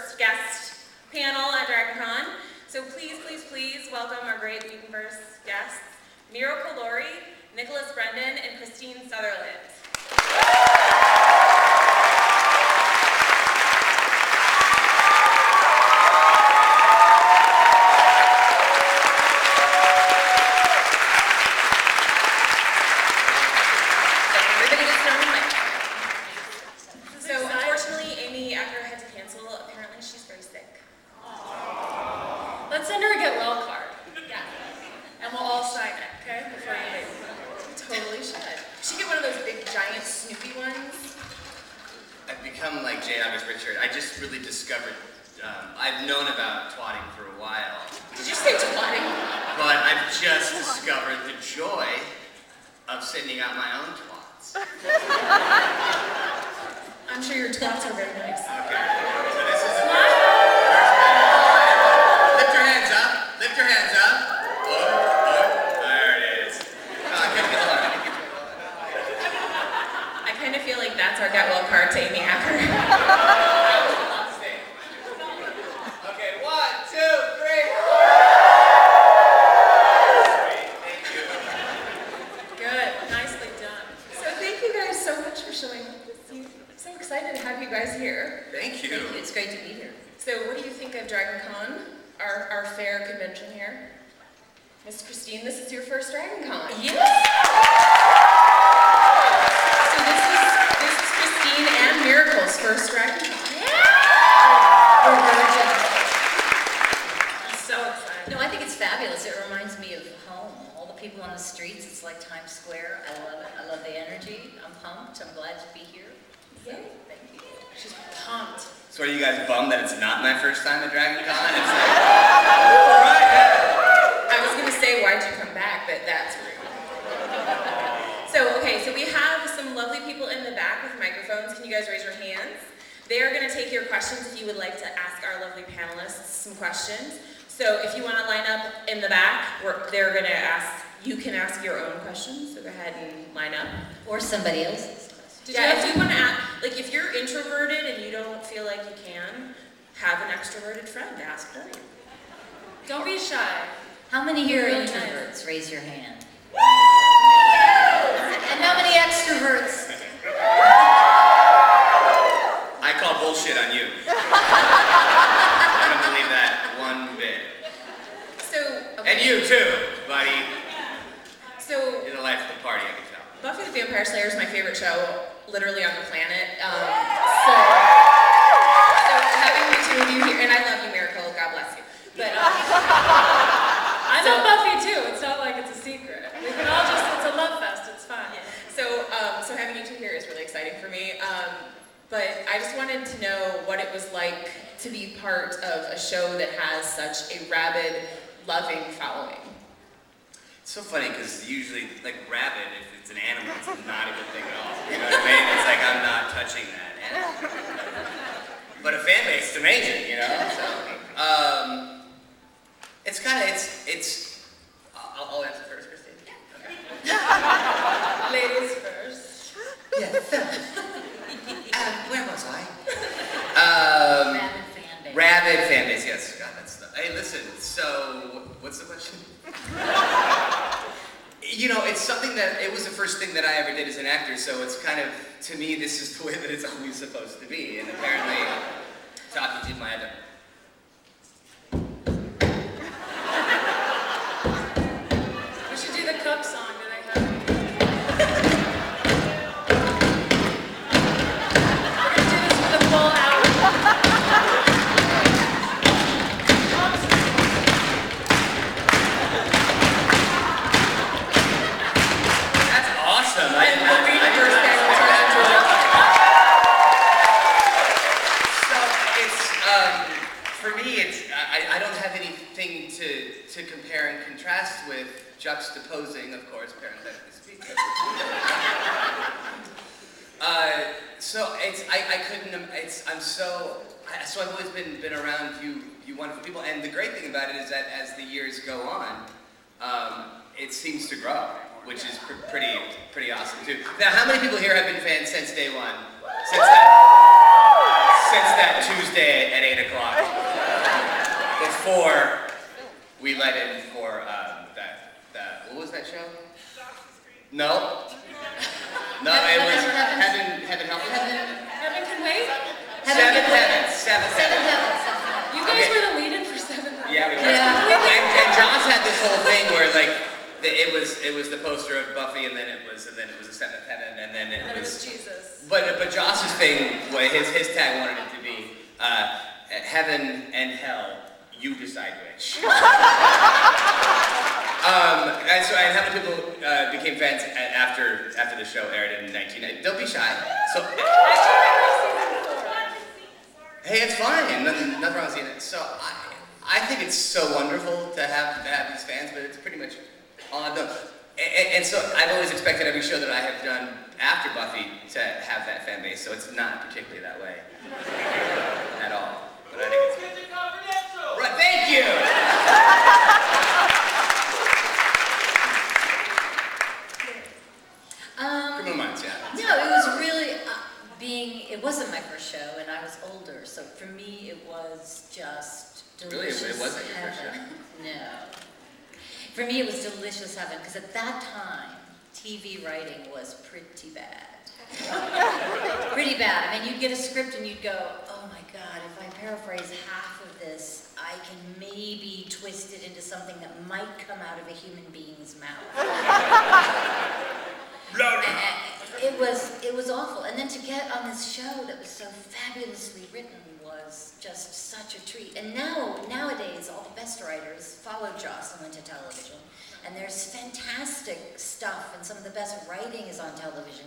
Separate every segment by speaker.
Speaker 1: first guest panel at DragonCon. So please, please, please welcome our great Whedonverse guests, Miracle Laurie, Nicholas Brendon, and Kristine Sutherland.
Speaker 2: Let's send her a get well card. Yeah. And we'll all sign it, okay? Before you leave.
Speaker 1: We totally should. We should get one of those big, giant, Snoopy ones.
Speaker 3: I've become like J. August Richard. I just really discovered, I've known about twatting for a while.
Speaker 1: Did you say twatting?
Speaker 3: But I've just discovered the joy of sending out my own twats.
Speaker 1: I'm sure your twats are very nice.
Speaker 3: Okay. So this is Lift your hands up. Lift your hands up. There it is.
Speaker 1: I kind of feel like that's our get well card to Amy Acker.
Speaker 3: Okay, 1, 2, 3. Sweet, thank you.
Speaker 1: Good, nicely done. So thank you guys so much for showing up this evening. I'm so excited to have you guys here.
Speaker 3: Thank you.
Speaker 2: It's great to be here.
Speaker 1: So what do you think of DragonCon, our fair convention here? Miss Kristine, this is your first DragonCon.
Speaker 2: Yes!
Speaker 1: So this is Kristine and Miracle's first DragonCon.
Speaker 2: Yeah!
Speaker 1: We're virgins.
Speaker 2: I'm so excited.
Speaker 4: No, I think it's fabulous. It reminds me of home. All the people on the streets, it's like Times Square. I love it. I love the energy. I'm pumped. I'm glad to be here.
Speaker 1: Yay.
Speaker 4: Thank you.
Speaker 1: She's pumped.
Speaker 3: So are you guys bummed that it's not my first time at DragonCon? It's like, all right, yeah.
Speaker 1: I was going to say, why'd you come back, but that's rude. So we have some lovely people in the back with microphones. Can you guys raise your hands? They are going to take your questions if you would like to ask our lovely panelists some questions. So if you want to line up in the back, they're going to ask, you can ask your own questions, so go ahead and line up.
Speaker 4: Or somebody else's.
Speaker 1: If you want to ask, like if you're introverted and you don't feel like you can, have an extroverted friend ask for you.
Speaker 2: Don't be shy.
Speaker 4: How many here are
Speaker 2: Really
Speaker 4: introverts? Raise your hand. And how many extroverts?
Speaker 3: I call bullshit on you. I don't believe that one bit. And you too, buddy.
Speaker 1: So
Speaker 3: You're the life of the party, I can tell.
Speaker 1: Buffy the Vampire Slayer is my favorite show, literally on the planet. So having the two of you here, and I love you, Miracle, God bless you. But
Speaker 2: I love Buffy too. It's not like it's a secret. We can all it's a love fest. It's fun.
Speaker 1: so having you two here is really exciting for me. But I just wanted to know what it was like to be part of a show that has such a rabid, loving following.
Speaker 3: It's so funny because usually, like rabid, if it's an animal, it's not a good thing at all. You know what I mean? It's like I'm not touching that animal. But a fan base is amazing, you know? So, it's kind of, I'll answer first, Kristine. Okay.
Speaker 2: Ladies first.
Speaker 3: Yeah. Where was I?
Speaker 4: Rabid fan base.
Speaker 3: Rabid fan base, yes. God, that's the, hey, listen, so, what's the question? You know, it's something that, it was the first thing that I ever did as an actor, so it's kind of, to me, this is the way that it's always supposed to be, and apparently, talking to my other.
Speaker 2: We should do the cup song. Do they have it? We're going to do this for the full hour.
Speaker 3: Awesome. For me, I don't have anything to compare and contrast with, juxtaposing, of course, parenthetically speaking. So I've always been around you wonderful people, and the great thing about it is that as the years go on, it seems to grow, which is pretty awesome too. Now, how many people here have been fans since day one? Since that Tuesday at at 8 o'clock before we let in for what was that show? No. No, it was Heaven Help Us.
Speaker 2: Heaven can wait?
Speaker 3: Seventh Heaven.
Speaker 2: You guys were the lead-in for Seventh Heaven.
Speaker 3: Yeah, we were.
Speaker 4: Yeah.
Speaker 3: And Joss had this whole thing where like it was the poster of Buffy, and then it was the Seventh Heaven, and then it was
Speaker 2: Jesus.
Speaker 3: But Joss's thing, his tag wanted it to be Heaven and Hell. You decide which. And how many people became fans after the show aired in 1990? Don't be shy. So. Hey, it's fine. Nothing wrong with seeing it. So I think it's so wonderful to have these fans, but it's pretty much all I've done. And so I've always expected every show that I have done after Buffy to have that fan base. So it's not particularly that way at all. But I think it's right. Thank you. Criminal Minds, yeah.
Speaker 4: No, it was really it wasn't my first show, and I was older, so for me it was just delicious.
Speaker 3: Really? It wasn't your first
Speaker 4: heaven. No. For me it was delicious heaven, because at that time, TV writing was pretty bad. Pretty bad. I mean, you'd get a script and you'd go, oh my God, if I paraphrase half of this, I can maybe twist it into something that might come out of a human being's mouth. It was awful. And then to get on this show that was so fabulously written was just such a treat. And nowadays, all the best writers follow Joss and went to television. And there's fantastic stuff, and some of the best writing is on television.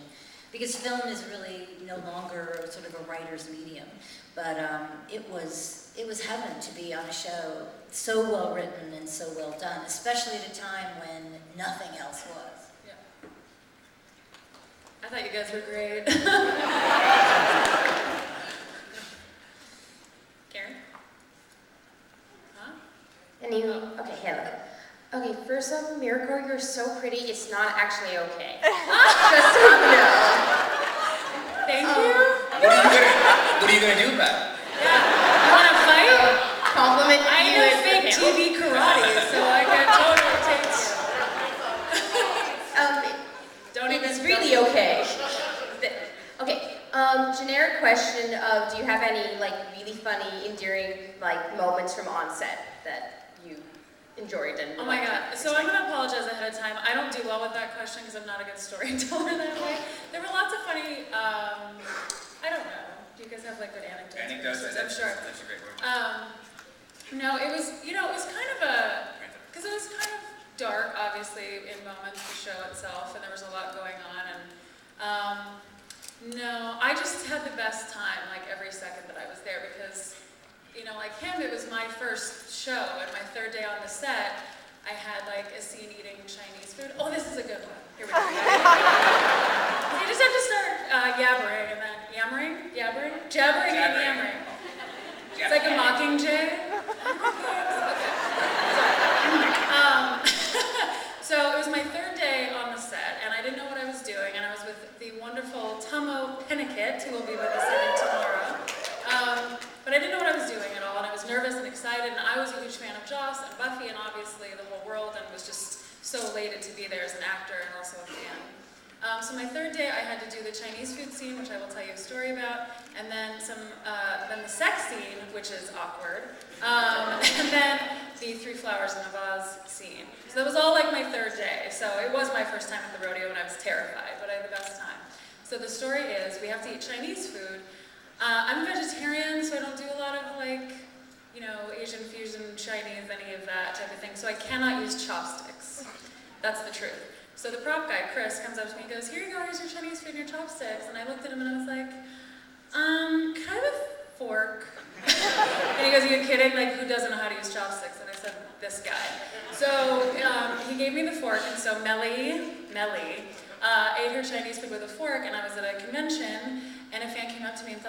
Speaker 4: Because film is really no longer sort of a writer's medium. But it was heaven to be on a show so well written and so well done, especially at a time when nothing else was.
Speaker 2: I thought you guys were great. Karen? Huh?
Speaker 5: Okay, Hannah. Okay, first off, Miracle, you're so pretty, it's not actually okay. Just so you know.
Speaker 2: Thank you.
Speaker 3: What are you gonna do about it?
Speaker 2: You wanna fight?
Speaker 5: Compliment
Speaker 2: I
Speaker 5: you
Speaker 2: know
Speaker 5: as the
Speaker 2: fake
Speaker 5: panel.
Speaker 2: TV karate, so I can totally take. Don't even.
Speaker 5: It's really okay. Okay, generic question of, do you have any like really funny, endearing like moments from on set that you enjoyed and
Speaker 2: Oh my God. So I'm gonna apologize ahead of time. I don't do well with that question because I'm not a good storyteller that way. There were lots of funny, I don't know. Do you guys have like good anecdotes?
Speaker 3: Anecdotes,
Speaker 2: I'm sure.
Speaker 3: That's a great word.
Speaker 2: No, it was, it was kind of because it was kind of dark, obviously, in moments, the show itself, and there was a lot going on, and no, I just had the best time, like, every second that I was there, because, like him, it was my first show, and my third day on the set, I had, like, a scene eating Chinese food. Oh, this is a good one. Here we go. You just have to start yabbering, and then jabbering, and yammering. It's like a mockingjay. So it was my third day on the set, and I didn't know what I was doing, and I was with the wonderful Tummo Pennicott, who will be with us tomorrow. But I didn't know what I was doing at all, and I was nervous and excited, and I was a huge fan of Joss and Buffy, and obviously the whole world, and was just so elated to be there as an actor and also a fan. So my third day, I had to do the Chinese food scene, which I will tell you a story about, and then then the sex scene, which is awkward, and then the 3 flowers in a vase scene. So that was all like my third day. So it was my first time at the rodeo, and I was terrified, but I had the best time. So the story is, we have to eat Chinese food. I'm a vegetarian, so I don't do a lot of like, Asian fusion, Chinese, any of that type of thing. So I cannot use chopsticks. That's the truth. So the prop guy, Chris, comes up to me and goes, here you go, here's your Chinese food and your chopsticks. And I looked at him and I was like, can I have a fork? And he goes, are you kidding? Like, who doesn't know how to use chopsticks? And I said, this guy. So he gave me the fork, and so Melly ate her Chinese food with a fork, and I was at a convention, and a fan came up to me and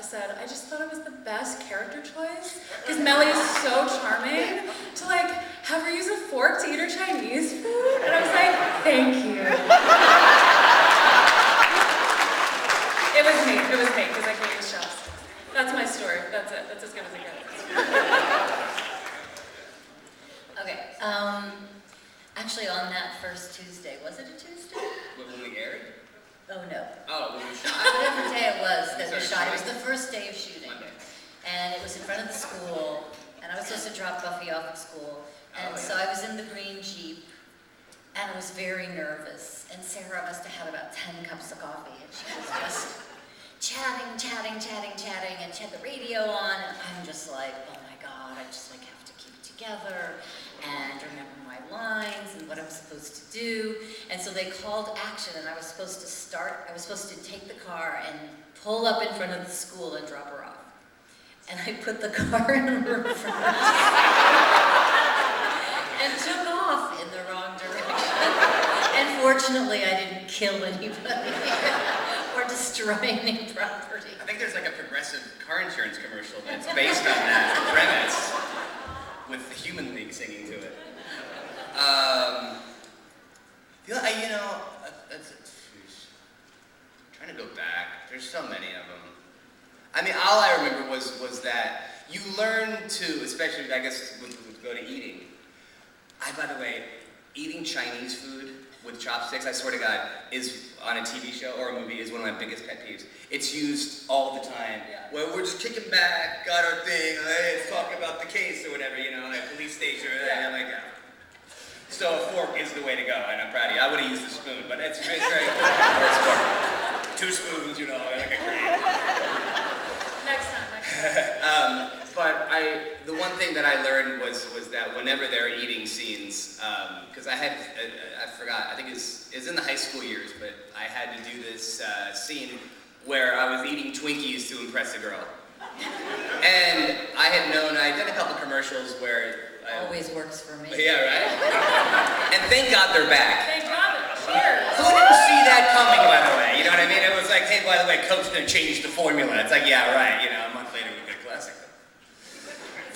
Speaker 2: said, I just thought it was the best character choice, because Melly is so charming, to like, have her use a fork to eat her Chinese food, and I was like, thank you. It was me, because I can't use chopsticks. That's my story, that's it, that's as good as it gets.
Speaker 4: actually on that first Tuesday. Was it a Tuesday?
Speaker 3: When we aired?
Speaker 4: Oh, no.
Speaker 3: Oh, when we shot.
Speaker 4: Whatever day it was that we
Speaker 3: Sorry,
Speaker 4: shot. It was
Speaker 3: shooting?
Speaker 4: the first day of shooting.
Speaker 3: Monday.
Speaker 4: And it was in front of the school, and I was supposed to drop Buffy off at school. And so I was in the green Jeep, and I was very nervous. And Sarah must have had about 10 cups of coffee, and she was just chatting, and she had the radio on, and I'm just like, oh my God, I just like have to keep it together and remember my lines and what I'm supposed to do. And so they called action, and I was supposed to take the car and pull up in front of the school and drop her off. And I put the car in reverse and took off in the wrong direction. And fortunately, I didn't kill anybody or destroy any property.
Speaker 3: I think there's like a progressive car insurance commercial that's based on that premise, with the Human League singing to it. Trying to go back. There's so many of them. I mean, all I remember was that you learn to, especially I guess with go to eating. By the way, eating Chinese food with chopsticks, I swear to God, is on a TV show or a movie is one of my biggest pet peeves. It's used all the time.
Speaker 2: Yeah.
Speaker 3: Well, we're just kicking back, got our thing, hey, let's talk about the case or whatever, like police station or that. I'm like, yeah. So a fork is the way to go, and I'm proud of you. I would have used a spoon, but it's very good. 2 spoons, like a crane.
Speaker 2: Next time.
Speaker 3: But the one thing that I learned was that whenever there are eating scenes, because I forgot, I think it's in the high school years, but I had to do this scene where I was eating Twinkies to impress a girl. And I'd done a couple commercials where...
Speaker 4: Always works for me.
Speaker 3: Yeah, right? And thank God they're back.
Speaker 2: Thank God. Cheers.
Speaker 3: Who didn't see that coming, by the way? You know what I mean? It was like, hey, by the way, Coke's gonna change the formula. It's like, yeah, right. A month later we get a classic.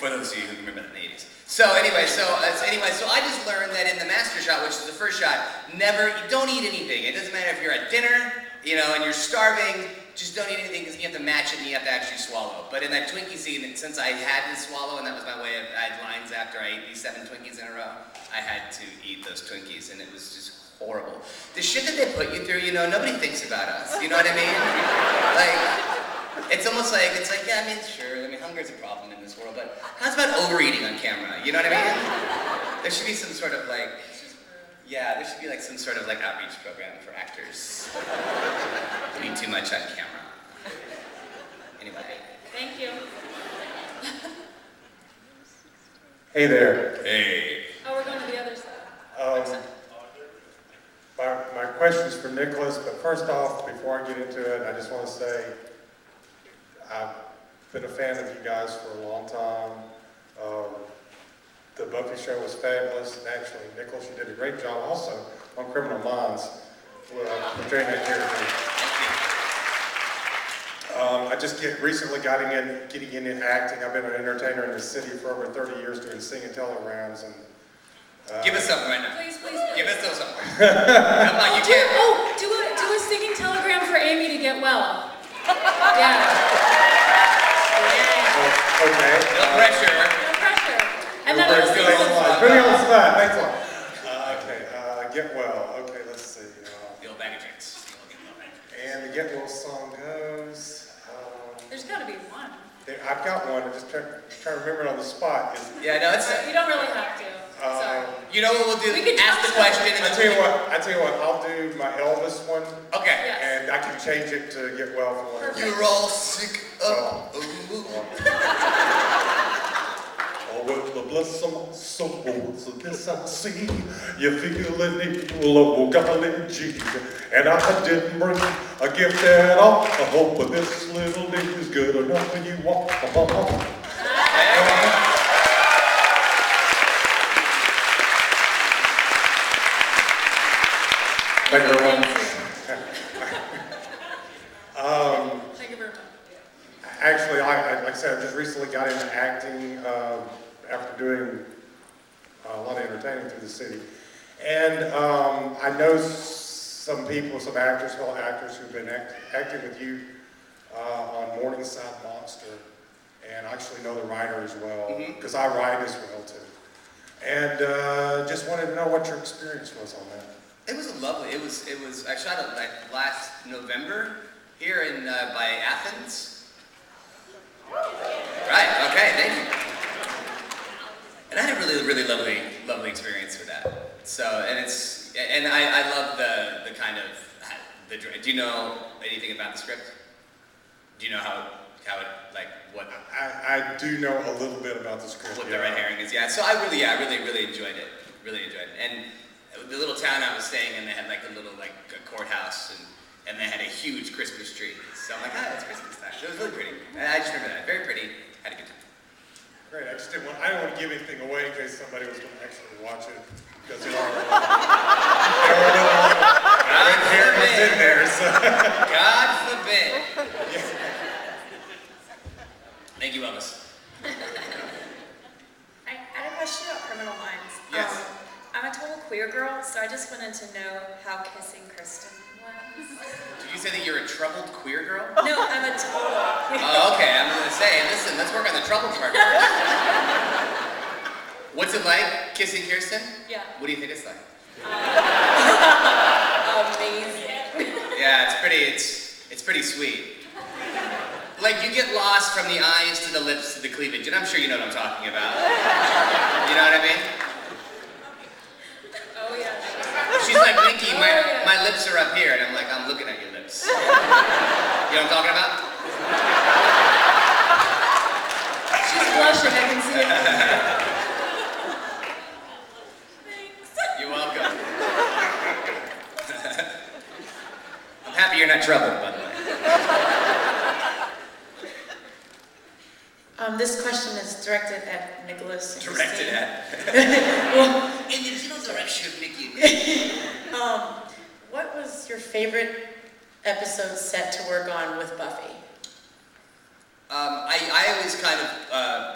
Speaker 3: For those of you who remember that in the 80s. So anyway, so I just learned that in the master shot, which is the first shot, don't eat anything. It doesn't matter if you're at dinner, and you're starving, just don't eat anything because you have to match it and you have to actually swallow. But in that Twinkie scene, since I had to swallow, and that was my way of, I had lines after I ate these 7 Twinkies in a row, I had to eat those Twinkies, and it was just horrible. The shit that they put you through, nobody thinks about us. You know what I mean? It's almost like, yeah, sure, hunger's a problem in this world, but how's about overeating on camera? You know what I mean? There should be some sort of there should be some sort of outreach program for actors who eat too much on camera. Anyway.
Speaker 2: Thank you.
Speaker 6: Hey there.
Speaker 3: Hey.
Speaker 2: Oh, we're going to the other side.
Speaker 6: My question is for Nicholas, but first off, before I get into it, I just want to say I've been a fan of you guys for a long time. The Buffy show was fabulous, and actually, Nicholas, you did a great job also on Criminal Minds, portraying that character. I just recently getting into acting. I've been an entertainer in the city for over 30 years doing singing telegrams. And
Speaker 3: give us something right now.
Speaker 2: Please.
Speaker 3: Give us something. Come on, you can't.
Speaker 2: Do a singing telegram for Amy to get well. Yeah.
Speaker 6: Okay.
Speaker 3: No pressure.
Speaker 2: No pressure. And then
Speaker 6: Putting
Speaker 2: also,
Speaker 6: me on the spot. Thanks a lot. Okay. Get well. Okay. Let's see.
Speaker 3: The old bag of tricks.
Speaker 6: And the Get Well song goes.
Speaker 2: there's got to be one.
Speaker 6: I've got one. I'm just trying to remember it on the spot.
Speaker 3: Yeah, no, it's.
Speaker 2: You don't really have to. Sorry.
Speaker 3: You know what we'll do?
Speaker 2: We can
Speaker 3: Ask the question. And
Speaker 6: I tell you what. I'll do my Elvis one,
Speaker 3: Okay.
Speaker 2: Yes.
Speaker 6: and I can change it to Get Well for whatever.
Speaker 2: Perfect.
Speaker 3: You're all sick of.
Speaker 6: Oh, well, the blossom soul, so this I see. You feel it in your golly gee. And I didn't bring a gift at all. I hope that this little dick is good enough for you all. Thank you very much.
Speaker 2: Thank you very much.
Speaker 6: Actually, like I said, I just recently got into acting after doing a lot of entertaining through the city. And I know some people, some actors, fellow actors who've been acting with you on Morningside Monster, and I actually know the writer as well, because I write as well too. And just wanted to know what your experience was on that.
Speaker 3: It was lovely. It was. I shot it like last November here in by Athens. Right. Okay. Thank you. And I had a really lovely experience with that. So and I love the kind of do you know anything about the script? Do you know how it like what?
Speaker 6: I do know a little bit about the script.
Speaker 3: What the red herring is, yeah. So I really enjoyed it. Really enjoyed it. And the little town I was staying in, they had like a little like a courthouse, and they had a huge Christmas tree. So I'm like, it's Christmas time. So it was really pretty. And I just remember that. Very pretty. Had a good time.
Speaker 6: Great. I don't want to give anything away in case somebody was going to actually watch it because there are red herrings in there. So.
Speaker 3: God forbid. Thank you, Elvis.
Speaker 7: I had a question about Criminal Minds.
Speaker 3: Yes.
Speaker 7: I'm a total queer girl, so I just wanted to know how kissing Kristine was.
Speaker 3: Did you say that you're a troubled queer girl?
Speaker 7: No, I'm a total queer girl.
Speaker 3: Oh, okay. I'm gonna say, listen, let's work on the troubled part first. What's it like kissing Kirsten?
Speaker 7: Yeah.
Speaker 3: What do you think it's like?
Speaker 7: Amazing.
Speaker 3: Yeah, it's pretty sweet. Like you get lost from the eyes to the lips to the cleavage, and I'm sure you know what I'm talking about. You know what I mean?
Speaker 7: Oh yeah.
Speaker 3: She's like, Nikki, my lips are up here, and I'm like, I'm looking at your lips. You know what I'm talking about?
Speaker 2: She's blushing, I can see it.
Speaker 7: Thanks.
Speaker 3: You're welcome. I'm happy you're not troubled, by the way.
Speaker 2: This question is directed at Nicholas. And
Speaker 3: Directed
Speaker 2: Kristine.
Speaker 3: at.
Speaker 2: Well,
Speaker 3: In the general direction of Nikki.
Speaker 2: what was your favorite episode set to work on with Buffy?
Speaker 3: I always kind of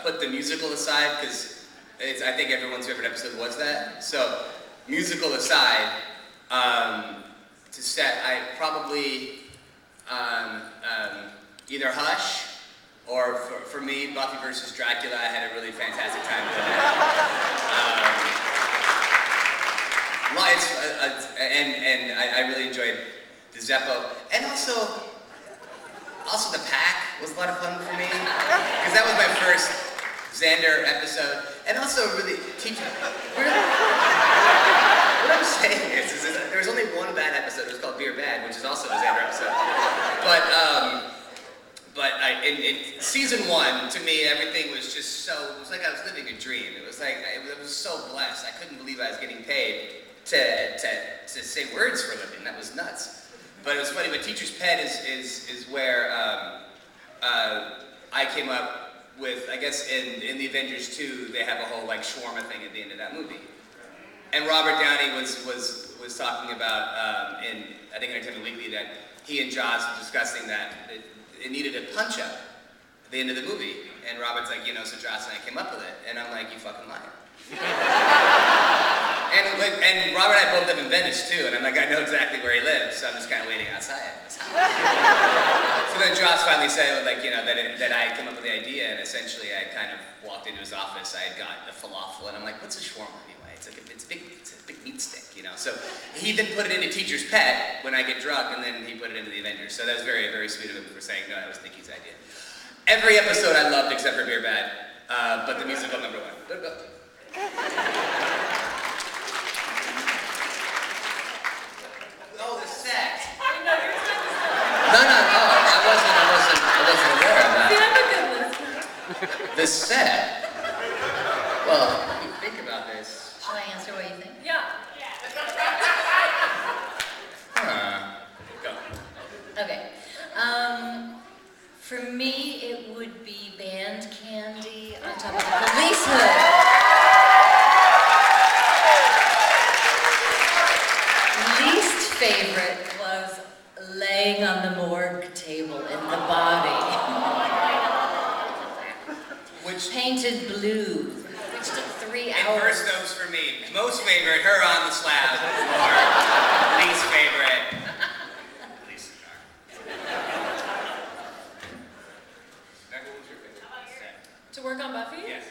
Speaker 3: put the musical aside because I think everyone's favorite episode was that. So, musical aside, to set, I probably either Hush or for me, Buffy versus Dracula. I had a really fantastic time doing that. And I really enjoyed the Zeppo, and also the Pack was a lot of fun for me because that was my first Xander episode, and also really teaching. What I'm saying is there was only one bad episode. It was called Beer Bad, which is also a Xander episode. But in season 1, to me, everything was just so. It was like I was living a dream. It was like I was so blessed. I couldn't believe I was getting paid to say words for a living. That was nuts. But it was funny. But Teacher's Pet is where I came up with. I guess in the Avengers 2, they have a whole like shawarma thing at the end of that movie. And Robert Downey was talking about in I think Entertainment Weekly that he and Joss were discussing that it needed a punch up at the end of the movie. And Robert's like, so Joss and I came up with it. And I'm like, you fucking liar. and Robert and I both live in Venice too, and I'm like, I know exactly where he lives, so I'm just kind of waiting outside. So then Joss finally said, like, that I had come up with the idea, and essentially I kind of walked into his office. I had got the falafel, and I'm like, what's a shawarma anyway? It's a big meat stick, So he then put it into Teacher's Pet when I get drunk, and then he put it into the Avengers. So that was very, very sweet of him for saying, no, that was Nikki's idea. Every episode I loved except for Beer Bad, but the musical number 1. Oh, the set. No, I wasn't aware of that. The set. Well, you think about this.
Speaker 4: Shall I answer what you think?
Speaker 7: Yeah.
Speaker 3: Go.
Speaker 4: Okay. For me, it would be band candy on top of the police hood. Least favorite was laying on the morgue table in the body.
Speaker 3: Which
Speaker 4: Painted blue, which took 3 hours.
Speaker 3: inverse those for me. Most favorite, her on the slab. Or least favorite. Least cigar. Becca, what was your favorite set?
Speaker 2: To work on Buffy?
Speaker 3: Yes.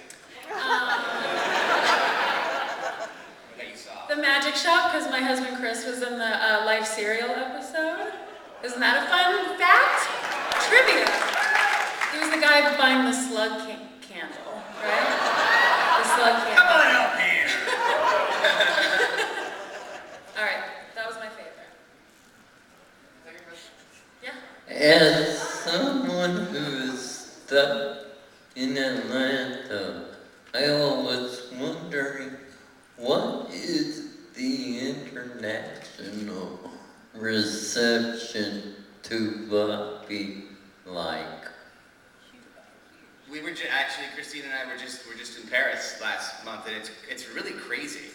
Speaker 2: magic shop because my husband Chris was in the Life cereal episode. Isn't that a fun fact? Trivia. He was the guy buying the slug candle, right? The slug candle.
Speaker 3: Come on out here.
Speaker 2: All right, that was my favorite. Yeah.
Speaker 8: As someone who's stuck in Atlanta, I was wondering, what is the international reception to Buffy like?
Speaker 3: We were actually, Kristine and I were just in Paris last month, and it's really crazy.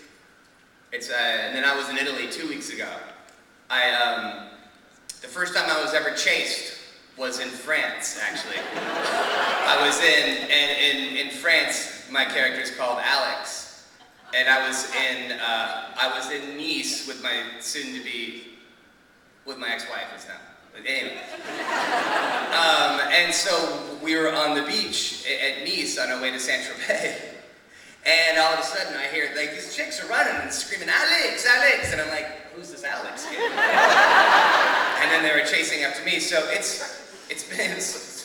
Speaker 3: And then I was in Italy 2 weeks ago. The first time I was ever chased was in France, actually. I was in France. My character is called Alex, and I was in Nice with my with my ex-wife this time. But anyway, and so we were on the beach at Nice on our way to Saint-Tropez, and all of a sudden I hear like these chicks are running and screaming, "Alex, Alex!" And I'm like, "Who's this Alex kid?" And then they were chasing after me. So it's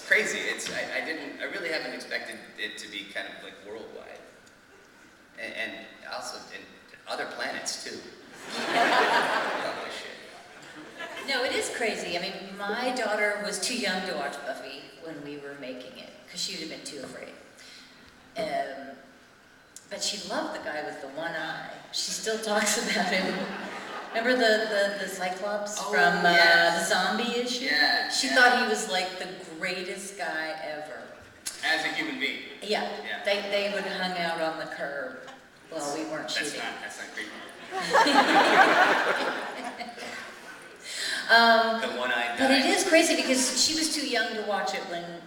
Speaker 3: crazy. I really haven't expected it to be kind of like worldwide, and also in other planets too. Oh shit.
Speaker 4: No, it is crazy. I mean, my daughter was too young to watch Buffy when we were making it, because she would have been too afraid. But she loved the guy with the one eye. She still talks about him. Remember the Cyclops from the zombie issue?
Speaker 3: Yeah.
Speaker 4: She thought he was like the greatest guy ever.
Speaker 3: As a human being.
Speaker 4: Yeah. They would hang out on the curb while we weren't shooting.
Speaker 3: That's not creepy. The one-eyed
Speaker 4: But
Speaker 3: guy.
Speaker 4: it is crazy because she was too young to watch it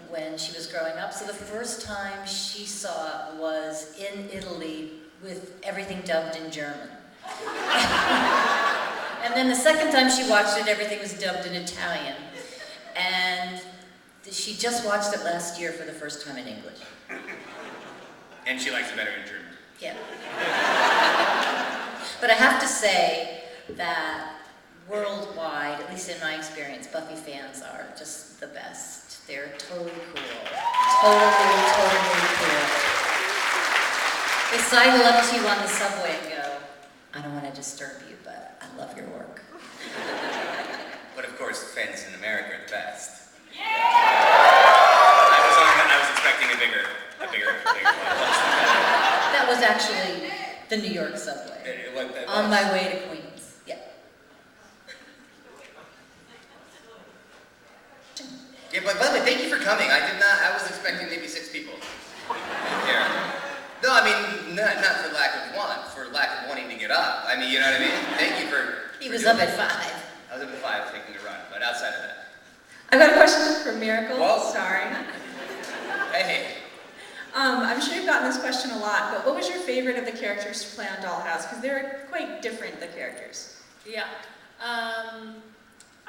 Speaker 4: when she was growing up. So the first time she saw it was in Italy with everything dubbed in German. And then the second time she watched it, everything was dubbed in Italian. And she just watched it last year for the first time in English.
Speaker 3: And she likes it better in German.
Speaker 4: Yeah. But I have to say that worldwide, at least in my experience, Buffy fans are just the best. They're totally cool. Totally cool. They sidle up to you on the subway and go, "I don't want to disturb you, but I love your work."
Speaker 3: But of course, fans in America are the best. I was expecting a bigger one.
Speaker 4: That was actually the New York subway. On my way to Queens. Yeah.
Speaker 3: Yeah, but by the way, thank you for coming. I was expecting maybe 6 people here. No, I mean, not for lack of want, for lack of wanting to get up. I mean, you know what I mean? Thank you for...
Speaker 4: He was up at 5.
Speaker 3: I was up at 5 taking a run, but outside of that.
Speaker 9: I've got a question for Miracle,
Speaker 3: Whoa.
Speaker 9: starring.
Speaker 3: Hey.
Speaker 9: I'm sure you've gotten this question a lot, but what was your favorite of the characters to play on Dollhouse? Because they're quite different, the characters.
Speaker 2: Yeah.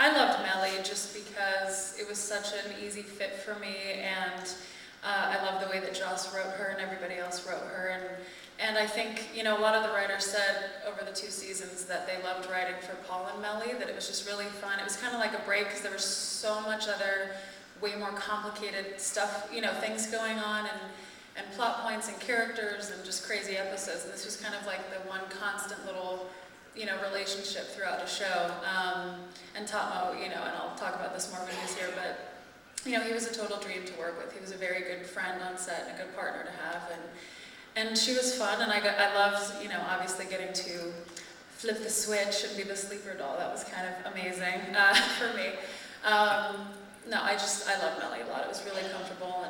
Speaker 2: I loved Melly just because it was such an easy fit for me, and I love the way that Joss wrote her and everybody else wrote her, and I think, you know, a lot of the writers said over the 2 seasons that they loved writing for Paul and Melly, that it was just really fun. It was kind of like a break because there was so much other way more complicated stuff, you know, things going on, and plot points and characters and just crazy episodes, and this was kind of like the one constant little, you know, relationship throughout the show. And Tomo, you know, and I'll talk about this more when he's here, but, you know, he was a total dream to work with. He was a very good friend on set and a good partner to have, and she was fun, and I loved, you know, obviously getting to flip the switch and be the sleeper doll. That was kind of amazing for me. No, I love Melly a lot. It was really comfortable,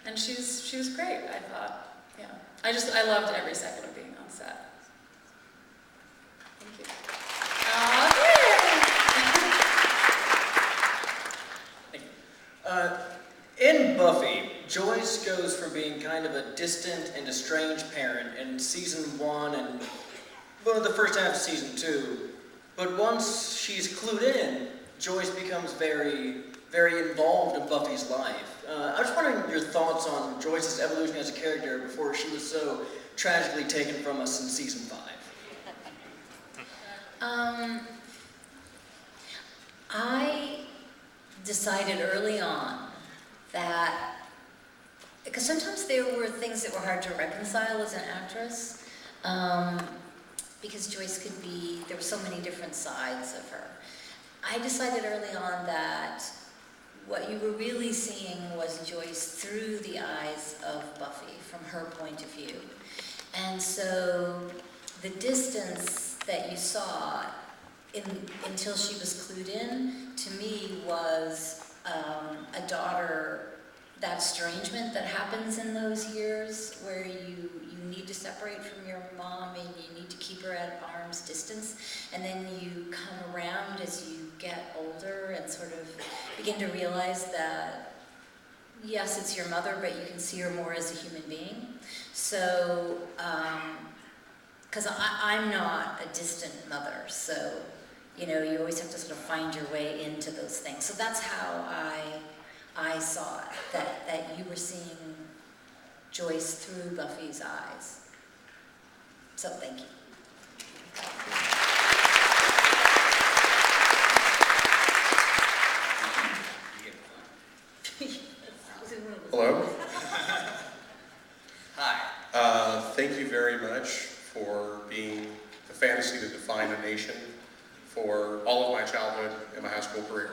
Speaker 2: and she was great, I thought. Yeah. I loved every second of being on set. Thank you.
Speaker 10: In Buffy, Joyce goes from being kind of a distant and estranged parent in season 1 and the first half of season 2, but once she's clued in, Joyce becomes very, very involved in Buffy's life. I was wondering your thoughts on Joyce's evolution as a character before she was so tragically taken from us in season 5.
Speaker 4: I decided early on that, because sometimes there were things that were hard to reconcile as an actress, because Joyce could be, there were so many different sides of her. I decided early on that what you were really seeing was Joyce through the eyes of Buffy, from her point of view. And so the distance that you saw until she was clued in, to me was a daughter, that estrangement that happens in those years where you need to separate from your mom and you need to keep her at arm's distance, and then you come around as you get older and sort of begin to realize that yes, it's your mother, but you can see her more as a human being. So, because I'm not a distant mother, so you know, you always have to sort of find your way into those things. So that's how I saw it, that you were seeing Joyce through Buffy's eyes. So thank you.
Speaker 11: Hello.
Speaker 3: Hi.
Speaker 11: Thank you very much for being the fantasy that defined a nation for all of my childhood and my high school career.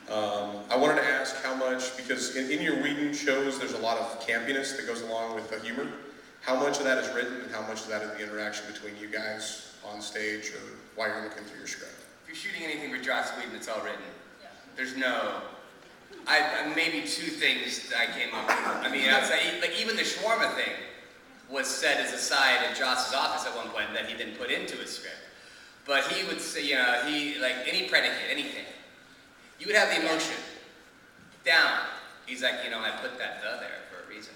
Speaker 11: I wanted to ask how much, because in your Whedon shows there's a lot of campiness that goes along with the humor. How much of that is written and how much of that is the interaction between you guys on stage or while you're looking through your script?
Speaker 3: If you're shooting anything with Joss Whedon, it's all written.
Speaker 2: Yeah.
Speaker 3: There's no... maybe two things that I came up with. I mean, outside, like even the shawarma thing was said as a side at Joss's office at one point that he didn't put into his script. But he would say, you know, like any predicate, anything, you would have the emotion down. He's like, you know, I put that "the" there for a reason.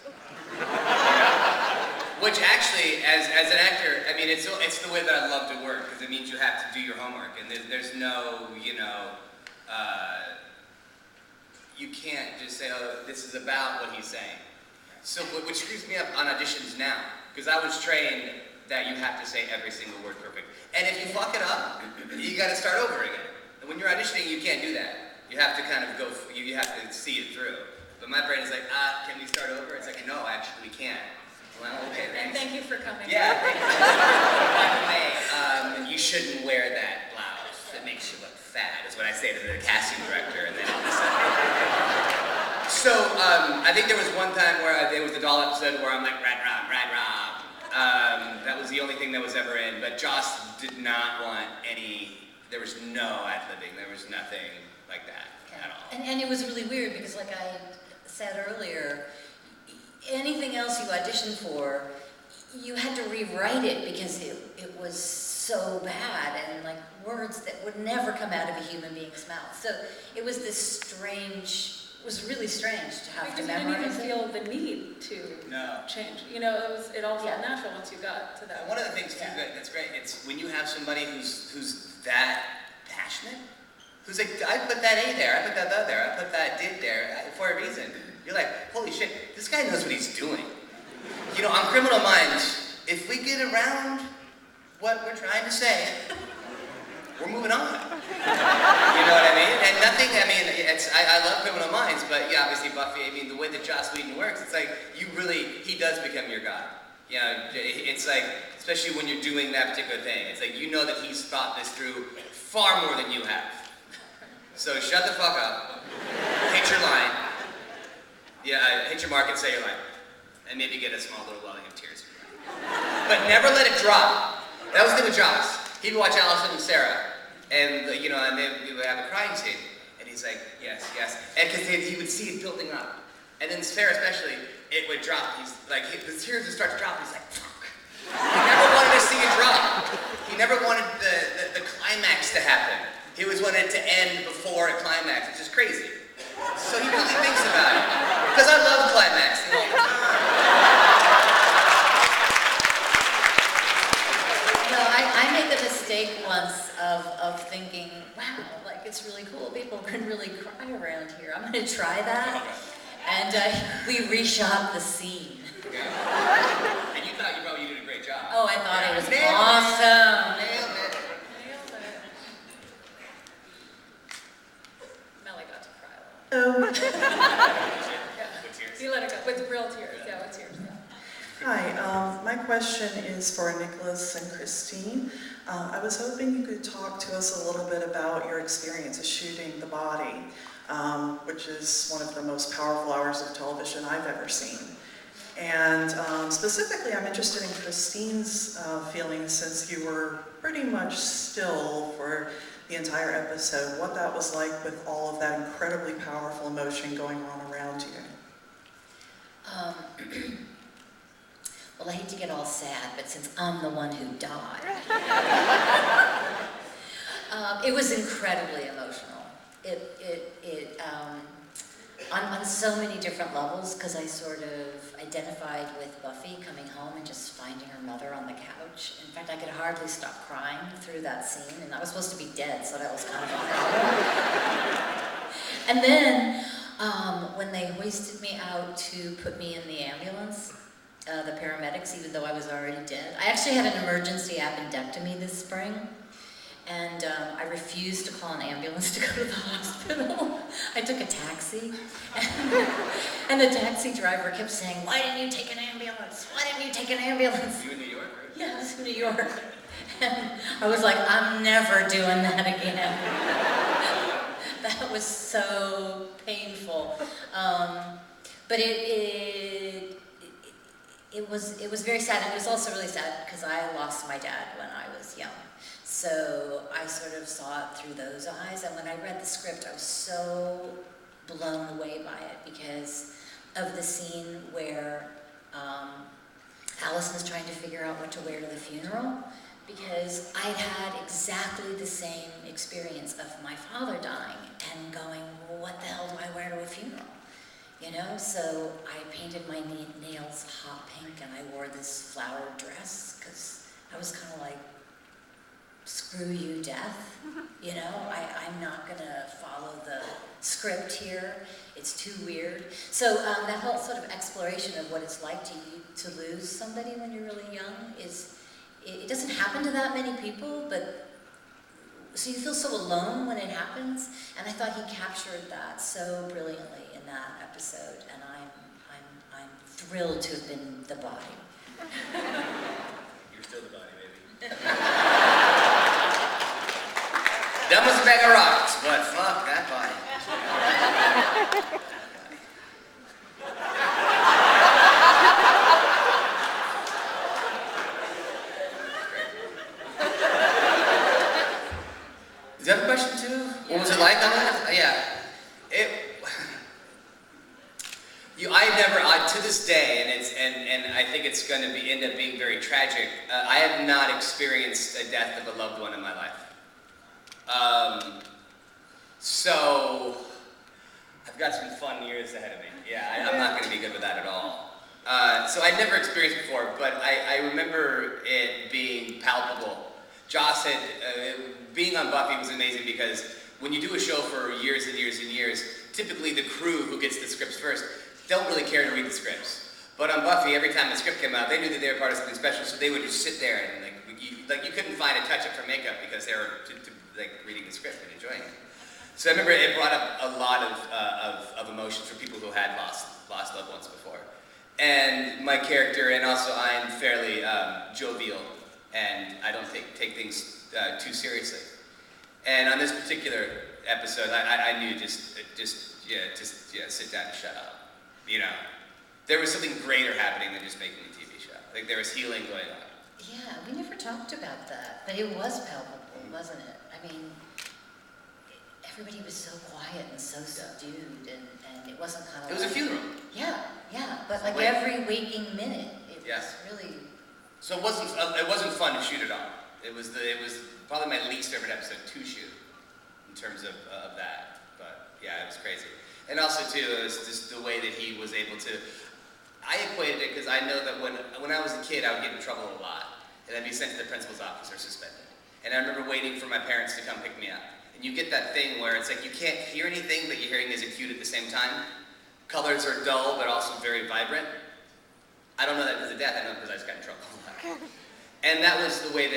Speaker 3: Which actually, as an actor, I mean, it's the way that I love to work, because it means you have to do your homework, and there's no, you know, you can't just say, oh, this is about what he's saying. So, which screws me up on auditions now, because I was trained that you have to say every single word perfect. And if you fuck it up, you got to start over again. And when you're auditioning, you can't do that. You have to kind of go, you have to see it through. But my brain is like, can we start over? It's like, no, actually we can't. Well, okay,
Speaker 2: And
Speaker 3: thanks.
Speaker 2: thank you for coming.
Speaker 3: Yeah, thank you. By the way, you shouldn't wear that blouse. It makes you look fat, is what I say to the casting director. And then all of a sudden. So, I think there was one time where there was a doll episode where I'm like, rad rob, rad rob. That was the only thing that was ever in, but Joss did not want any, there was no ad-libbing, there was nothing like that at all.
Speaker 4: And it was really weird because, like I said earlier, anything else you auditioned for, you had to rewrite it because it was so bad, and like words that would never come out of a human being's mouth. So it was this strange, it was really strange to have to memorize it.
Speaker 2: You didn't even feel the need to change. You know, it all felt natural once you got to that.
Speaker 3: One of the things too, that's great, it's when you have somebody who's that passionate, who's like, I put that A there, I put that "the" there, I put that "did" there for a reason. You're like, holy shit, this guy knows what he's doing. You know, on Criminal Minds, if we get around what we're trying to say, we're moving on. You know what I mean? And nothing, I mean, I love Criminal Minds, but yeah, obviously Buffy, I mean, the way that Joss Whedon works, it's like, he does become your god. You know, it's like, especially when you're doing that particular thing, it's like, you know that he's thought this through far more than you have. So shut the fuck up, hit your line, hit your mark and say your line, and maybe get a small little welling of tears. But never let it drop. That was the thing with Joss. He'd watch Allison and Sarah, and you know, and we would have a crying scene, and he's like, yes, yes, and because he would see it building up, and then Sarah especially, it would drop. He's like, the tears would start to drop. He's like, fuck. He never wanted to see it drop. He never wanted the climax to happen. He always wanted it to end before a climax, which is crazy. So he really thinks about it, because I love climaxing all the time.
Speaker 4: No, I made the mistake once of thinking, wow, like it's really cool. People can really cry around here. I'm going to try that. And we reshot the scene.
Speaker 3: And you thought you probably did a great job.
Speaker 4: Oh, I thought it was awesome.
Speaker 3: Nailed it.
Speaker 12: Hi, my question is for Nicholas and Kristine. I was hoping you could talk to us a little bit about your experience of shooting the body, which is one of the most powerful hours of television I've ever seen. And specifically, I'm interested in Kristine's feelings, since you were pretty much still for the entire episode, what that was like with all of that incredibly powerful emotion going on around you.
Speaker 4: Well, I hate to get all sad, but since I'm the one who died, it was incredibly emotional. On so many different levels, because I sort of identified with Buffy coming home and just finding her mother on the couch. In fact, I could hardly stop crying through that scene, and I was supposed to be dead, so that was kind of awkward. And then, when they hoisted me out to put me in the ambulance, the paramedics, even though I was already dead. I actually had an emergency appendectomy this spring, and I refused to call an ambulance to go to the hospital. I took a taxi, and the taxi driver kept saying, "Why didn't you take an ambulance? Why didn't you take an ambulance?"
Speaker 3: You in New York, right?
Speaker 4: Yeah, I was in New York. And I was like, I'm never doing that again. That was so painful. But it was very sad. It was also really sad because I lost my dad when I was young. So I sort of saw it through those eyes. And when I read the script, I was so blown away by it because of the scene where Allison's trying to figure out what to wear to the funeral, because I'd had exactly the same experience of my father dying and going, well, what the hell do I wear to a funeral? You know, so I painted my nails hot pink and I wore this flowered dress because I was kind of like, screw you, death. You know, I'm not gonna follow the script here. It's too weird. So that whole sort of exploration of what it's like to lose somebody when you're really young is, it doesn't happen to that many people, but so you feel so alone when it happens, and I thought he captured that so brilliantly in that episode, and I'm thrilled to have been the body.
Speaker 3: You're still the body, baby. Dumb as a bag of rocks, but fuck that body. Do you have a question too? What was it like on that? Yeah. To this day, and I think it's going to end up being very tragic. I have not experienced a death of a loved one in my life. So I've got some fun years ahead of me. Yeah, I'm not going to be good with that at all. So I'd never experienced before, but I remember it being palpable. Joss had, being on Buffy was amazing because when you do a show for years and years and years, typically the crew who gets the scripts first don't really care to read the scripts. But on Buffy, every time the script came out, they knew that they were part of something special, so they would just sit there and you couldn't find a touch-up for makeup because they were reading the script and enjoying it. So I remember it brought up a lot of emotions for people who had lost loved ones before. And my character, and also I'm fairly jovial, and I don't take things too seriously. And on this particular episode, I knew just sit down and shut up. You know, there was something greater happening than just making a TV show. Like there was healing going on.
Speaker 4: Yeah, we never talked about that, but it was palpable, wasn't it? I mean, everybody was so quiet and so subdued, and it wasn't kind of.
Speaker 3: It was a funeral.
Speaker 4: Yeah, but like every waking minute, it was really.
Speaker 3: So it wasn't fun to shoot it on. It was probably my least favorite episode to shoot in terms of that. But yeah, it was crazy. And also too, it was just the way that he was able to. I equated it because I know that when I was a kid, I would get in trouble a lot, and I'd be sent to the principal's office or suspended. And I remember waiting for my parents to come pick me up. And you get that thing where it's like you can't hear anything, but your hearing is acute at the same time. Colors are dull, but also very vibrant. I don't know that because of death. I know because I just got in trouble a lot. And that was the way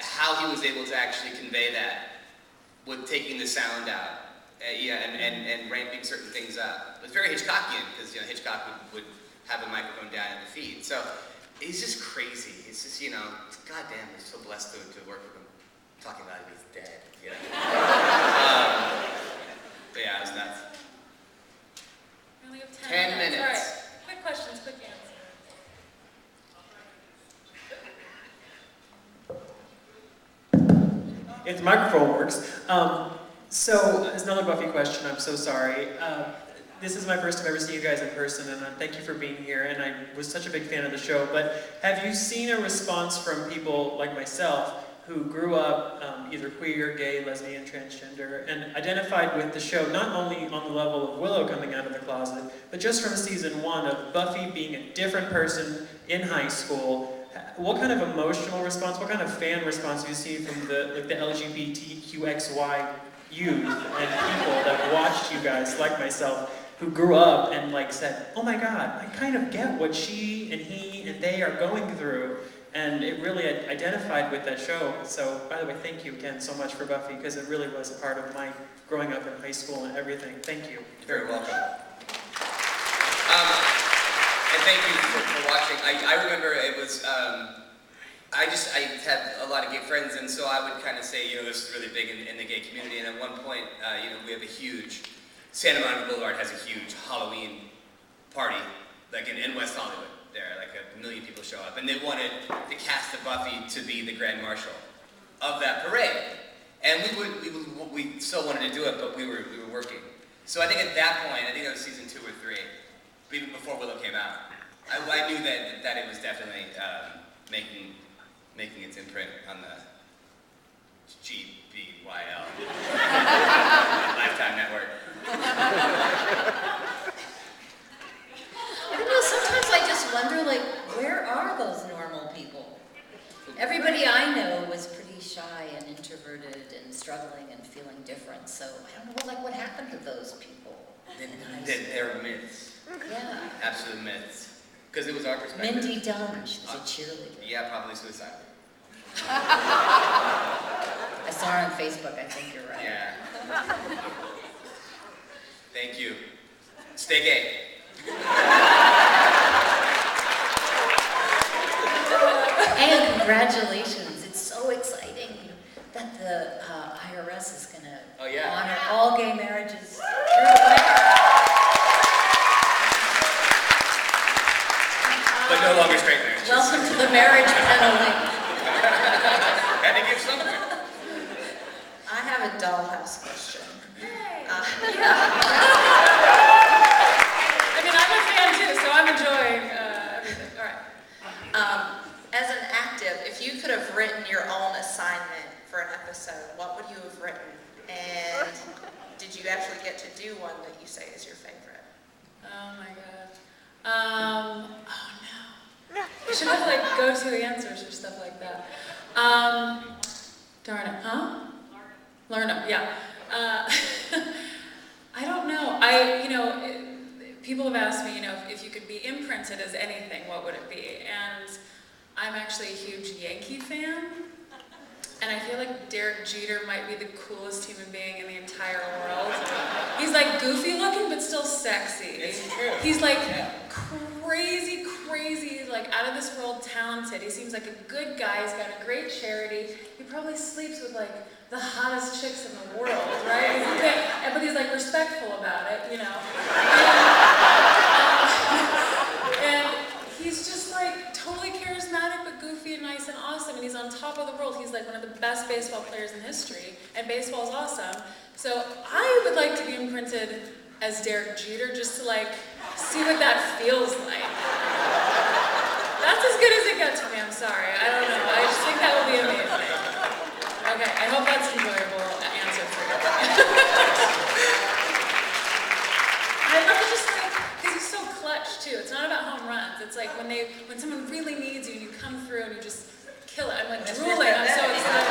Speaker 3: how he was able to actually convey that with taking the sound out. And ramping certain things up. It was very Hitchcockian because Hitchcock would have a microphone down at the feet. So he's just crazy. It's just, you know, goddamn, we're so blessed to work with him. Talking about it, he's dead, you know. But yeah, it was nuts.
Speaker 2: We only have
Speaker 3: 10 minutes.
Speaker 2: All right, quick questions, quick answers.
Speaker 13: If the microphone works. So, it's another Buffy question, I'm so sorry. This is my first time ever seeing you guys in person, and thank you for being here, and I was such a big fan of the show, but have you seen a response from people like myself who grew up either queer, gay, lesbian, transgender, and identified with the show, not only on the level of Willow coming out of the closet, but just from season 1 of Buffy being a different person in high school? What kind of emotional response, what kind of fan response do you see from the LGBTQXY youth and people that watched you guys, like myself, who grew up and like said, oh my God, I kind of get what she and he and they are going through, and it really identified with that show. So, by the way, thank you again so much for Buffy, because it really was a part of my growing up in high school and everything. Thank you.
Speaker 3: You're very welcome. And thank you for watching. I remember it was, I had a lot of gay friends, and so I would kind of say, you know, this is really big in the gay community, and at one point, you know, we have a huge, Santa Monica Boulevard has a huge Halloween party, like in West Hollywood there, like 1 million people show up, and they wanted the cast of Buffy to be the Grand Marshal of that parade. And we still wanted to do it, but we were working. So I think at that point, I think that was season 2 or 3, even before Willow came out, I knew that it was definitely making its imprint on the GBYL Lifetime Network.
Speaker 4: I don't know, sometimes I just wonder, like, where are those normal people? Everybody I know was pretty shy and introverted and struggling and feeling different, so I don't know, like, what happened to those people?
Speaker 3: They're myths.
Speaker 4: Yeah.
Speaker 3: Absolute myths. Because it was our perspective.
Speaker 4: Mindy Dunn, she was a cheerleader.
Speaker 3: Yeah, probably suicide.
Speaker 4: I saw her on Facebook, I think you're right.
Speaker 3: Yeah. Thank you. Stay gay.
Speaker 4: And congratulations, it's so exciting that the IRS is going to honor all gay marriages through the
Speaker 3: But no longer straight marriages.
Speaker 4: Welcome to the marriage penalty.
Speaker 3: Had to give something.
Speaker 9: I have a Dollhouse question.
Speaker 2: I mean, I'm a fan too, so I'm enjoying everything. All right.
Speaker 9: As an active, if you could have written your own assignment for an episode, what would you have written? And did you actually get to do one that you say is your favorite?
Speaker 2: Oh my God. Oh no. We should have like go-to answers or stuff like that. Darn it, huh? Learn them, yeah. I don't know. People have asked me, if you could be imprinted as anything, what would it be? And I'm actually a huge Yankee fan. And I feel like Derek Jeter might be the coolest human being in the entire world. He's like goofy looking, but still sexy.
Speaker 3: It's true.
Speaker 2: He's like crazy, like out of this world talented. He seems like a good guy. He's got a great charity. He probably sleeps with like the hottest chicks in the world, right? But he's like respectful about it, And he's just like totally charismatic, but goofy and nice and awesome. And he's on top of the world. He's like one of the best baseball players in history, and baseball's awesome. So I would like to be imprinted as Derek Jeter, just to like see what that feels like. That's as good as it gets for me. I'm sorry. I don't know. I just think that would be amazing. Okay, I hope that's an enjoyable answer for you. I'd love to just like, because he's so clutch too. It's not about home runs. It's like when someone really needs you and you come through and you just kill it. I'm like drooling. I'm so excited.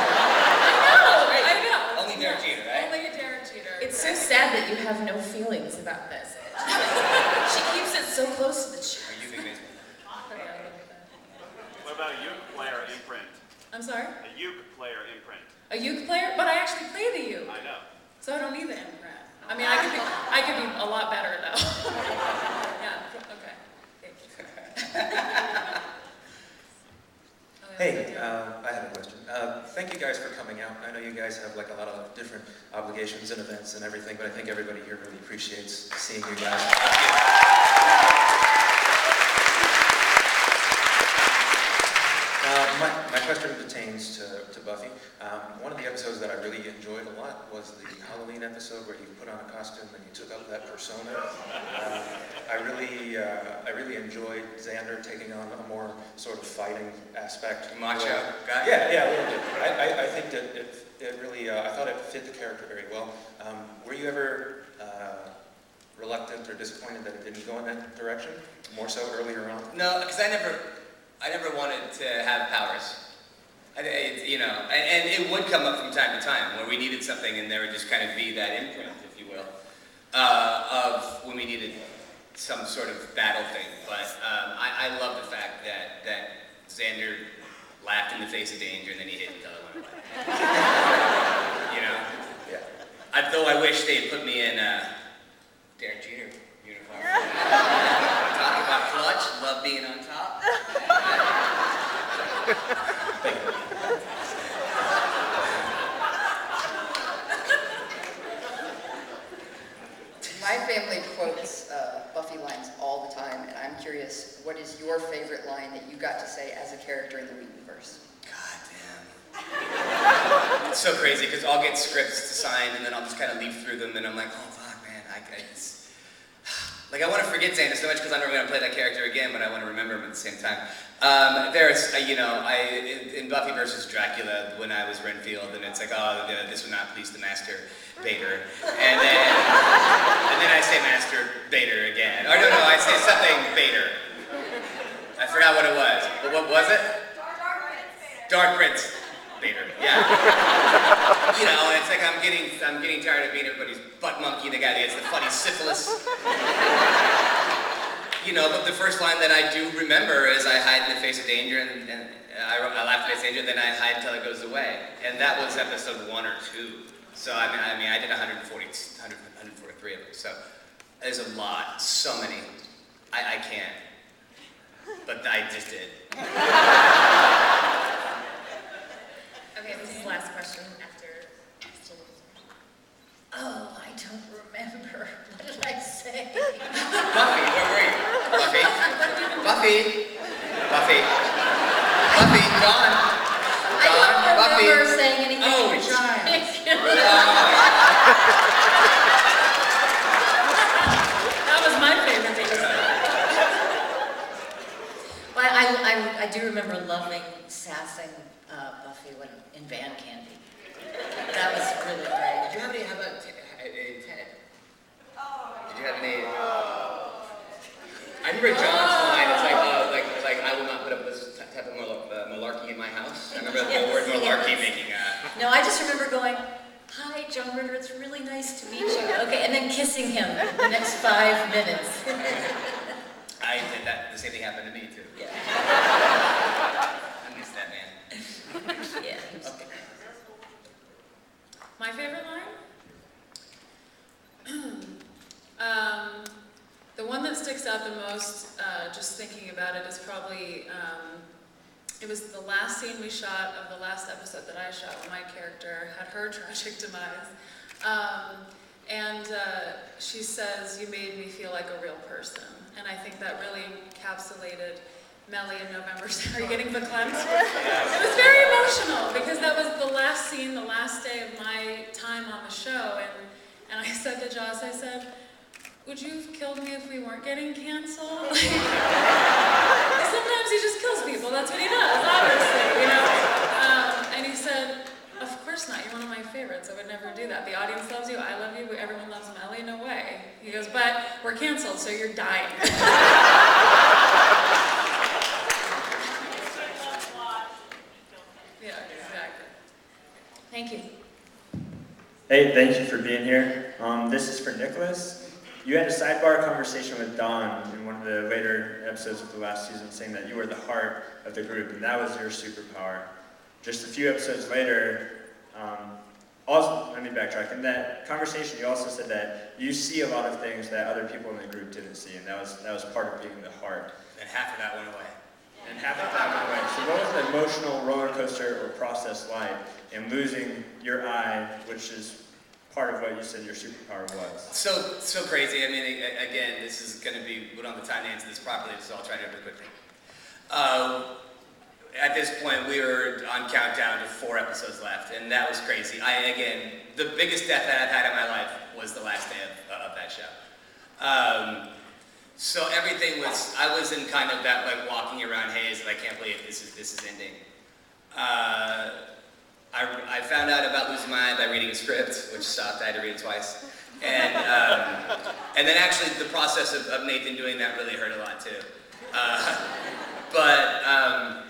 Speaker 2: I know.
Speaker 3: Only Derek Jeter, right?
Speaker 2: Only a Derek Jeter.
Speaker 1: It's so sad that you have no feelings about this. She keeps it so close to the chest.
Speaker 3: Are you big baseball?
Speaker 14: What about a uke player imprint?
Speaker 2: I'm sorry?
Speaker 14: A uke player imprint.
Speaker 2: A uke player? But I actually play the uke.
Speaker 14: I know.
Speaker 2: So I don't need the imprint. I mean, I could be a lot better though. Yeah, okay.
Speaker 15: Hey, I have a question. Thank you guys for coming out. I know you guys have like a lot of different obligations and events and everything, but I think everybody here really appreciates seeing you guys. My question pertains to Buffy. One of the episodes that I really enjoyed a lot was the Halloween episode where you put on a costume and you took up that persona. I really enjoyed Xander taking on a more sort of fighting aspect.
Speaker 3: Macho guy?
Speaker 15: Yeah, a little bit. I think that it really, I thought it fit the character very well. Were you ever reluctant or disappointed that it didn't go in that direction? More so earlier on?
Speaker 3: No, because I never wanted to have powers. And it would come up from time to time where we needed something and there would just kind of be that imprint, if you will, of when we needed some sort of battle thing. But I love the fact that Xander laughed in the face of danger and then he hit until it went away. You know? Yeah. Though I wish they'd put me in Derek Jeter uniform. Talk about clutch, love being on top.
Speaker 16: My family quotes Buffy lines all the time, and I'm curious, what is your favorite line that you got to say as a character in the Whedonverse?
Speaker 3: It's so crazy because I'll get scripts signed and then I'll just kind of leaf through them and I'm like, oh fuck, man, I want to forget Xander so much because I'm never going to play that character again, but I want to remember him at the same time. There's, in Buffy versus Dracula, when I was Renfield, and it's like, oh, this would not please the Master Bader. And then I say Master Bader again. Or no, I say something Bader. I forgot what it was. But what was it? Dark Prince Bader. Yeah. And it's like I'm getting tired of being everybody's butt monkey, the guy that gets the funny syphilis. But the first line that I do remember is I hide in the face of danger, and I laugh in the face of danger, then I hide until it goes away. And that was episode 1 or 2. So I did 143 of them. So there's a lot, so many. I can't, but I just did.
Speaker 1: Okay, this is the last question after.
Speaker 4: Oh, I don't remember. What did I say?
Speaker 3: Buffy, where were you? Buffy? Dawn.
Speaker 4: I don't
Speaker 3: Buffy.
Speaker 4: remember saying anything.
Speaker 3: Oh,
Speaker 2: That was my favorite thing to say.
Speaker 4: Well, I do remember loving sassing Buffy in Van Candy. That was really great.
Speaker 3: Did you have any, how about Ted? Did you have any? I remember John's line, it's like I will not put up with this type of malarkey in my house. I remember the word malarkey making
Speaker 4: No, I just remember going, hi, John Ritter, it's really nice to meet you. Okay, and then kissing him the next 5 minutes.
Speaker 3: I did that, the same thing happened to me too.
Speaker 4: Yeah.
Speaker 3: I miss that man.
Speaker 4: Yeah.
Speaker 3: Okay.
Speaker 2: My favorite line? The one that sticks out the most, just thinking about it, is probably, it was the last scene we shot of the last episode that I shot when my character had her tragic demise. She says, "You made me feel like a real person." And I think that really encapsulated Melly in November. Are you getting verklempt? It was very emotional because that was the last scene, the last day of my time on the show. And I said to Joss, I said, "Would you have killed me if we weren't getting canceled?" Sometimes he just kills people. That's what he does, obviously, And he said, "Of course not. You're one of my favorites. I would never do that. The audience loves you. I love you. Everyone loves Melly. No way." He goes, "But we're canceled, so you're dying." Yeah, exactly.
Speaker 4: Thank you.
Speaker 17: Hey, thank you for being here. This is for Nicholas. You had a sidebar conversation with Dawn in one of the later episodes of the last season saying that you were the heart of the group and that was your superpower. Just a few episodes later, also, let me backtrack. In that conversation, you also said that you see a lot of things that other people in the group didn't see, and that was part of being the heart.
Speaker 3: And half of that went away.
Speaker 17: And half of that went away. So what was the emotional roller coaster or process like in losing your eye, which is part of what you said your superpower was?
Speaker 3: So crazy. I mean, again, this is going to be, we don't have the time to answer this properly, so I'll try to do it quickly. At this point, we were on countdown to 4 episodes left, and that was crazy. Again, the biggest death that I've had in my life was the last day of that show. So everything was, I was in kind of that like walking around haze, and I can't believe this is ending. I found out about losing my eye by reading a script, which sucked. I had to read it twice. And then actually the process of Nathan doing that really hurt a lot too. But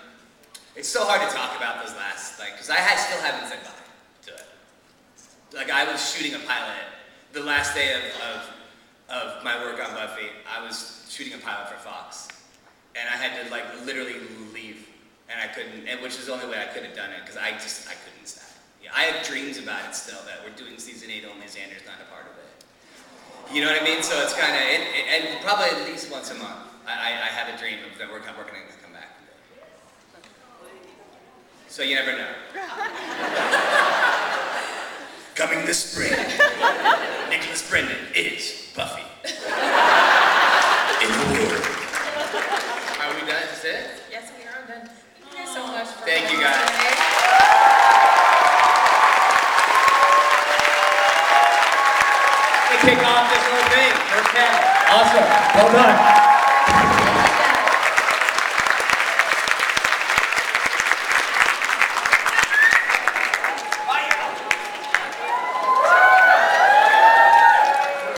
Speaker 3: it's so hard to talk about those last, like, because I still haven't said bye to it. Like, I was shooting a pilot. The last day of my work on Buffy, I was shooting a pilot for Fox. And I had to, like, literally leave. And I couldn't, which is the only way I could have done it, because I couldn't stop. Yeah, I have dreams about it still, that we're doing season 8 only Xander's not a part of it. You know what I mean? So it's kind of, and probably at least once a month, I have a dream of that we're going to come back. So you never know. Coming this spring, Nicholas Brendon is Buffy. In the world. Are we done? Is it?
Speaker 1: Yes, we are done. Thank you guys so much for
Speaker 3: Thank you
Speaker 1: coming
Speaker 3: guys.
Speaker 1: today.
Speaker 3: We kick off this whole thing. Okay.
Speaker 13: Awesome. Well done.